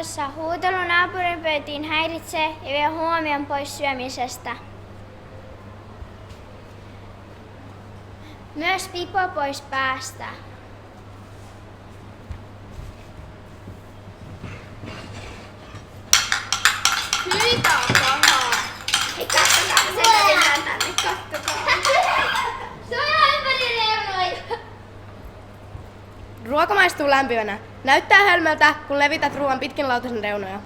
rauhassa. Huutelu naapurin pöytiin häiritsee ja vie huomion pois syömisestä. Myös pipo pois päästä. Hyi, tää on pahaa. Hei, kattokaa, se mennään tänne, kattokaa. Se on ihan ympäri reunoita. Ruoka maistuu lämpimänä. Näyttää hölmöltä, kun levität ruoan pitkin lautasen reunoja.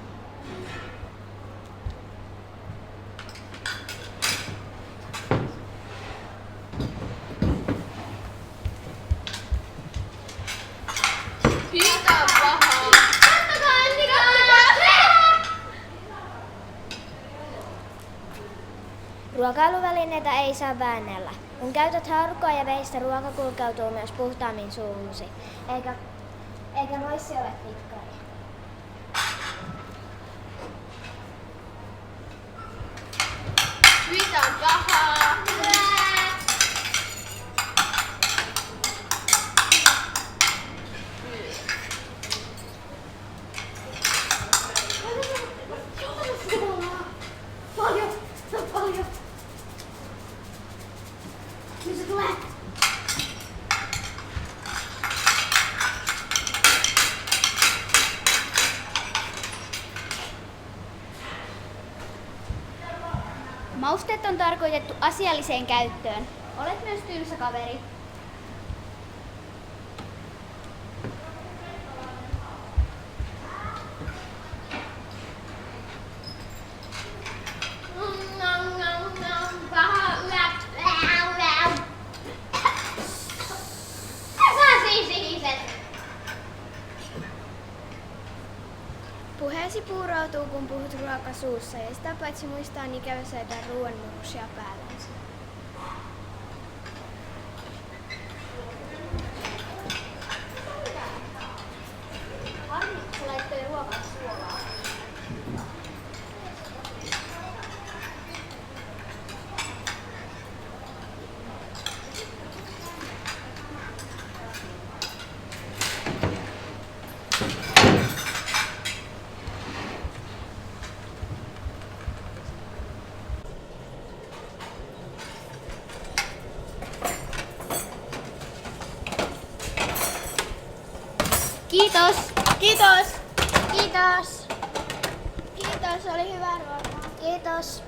Hyi, tää on pahaa. Kattokaa, ruokailuvälineitä ei saa väännellä. Kun käytät haarukkaa ja veistä, ruoka kulkeutuu myös puhtaammin suuhusi, eikä noissi ole pitkari. Hyi, tää on pahaa. Paljon. Nyt se tulee. Mausteet on tarkoitettu asialliseen käyttöön. Olet myös tylsä kaveri. Puheesi puuroutuu, kun puhut ruokasuussa, ja sitä paitsi muistaa ikävä saada ruoan muruksia päällensä. Harmi, se laittoi ruokaan suolaa. Kiitos. Kiitos. Kiitos. Kiitos, oli hyvä ruokaa. Kiitos.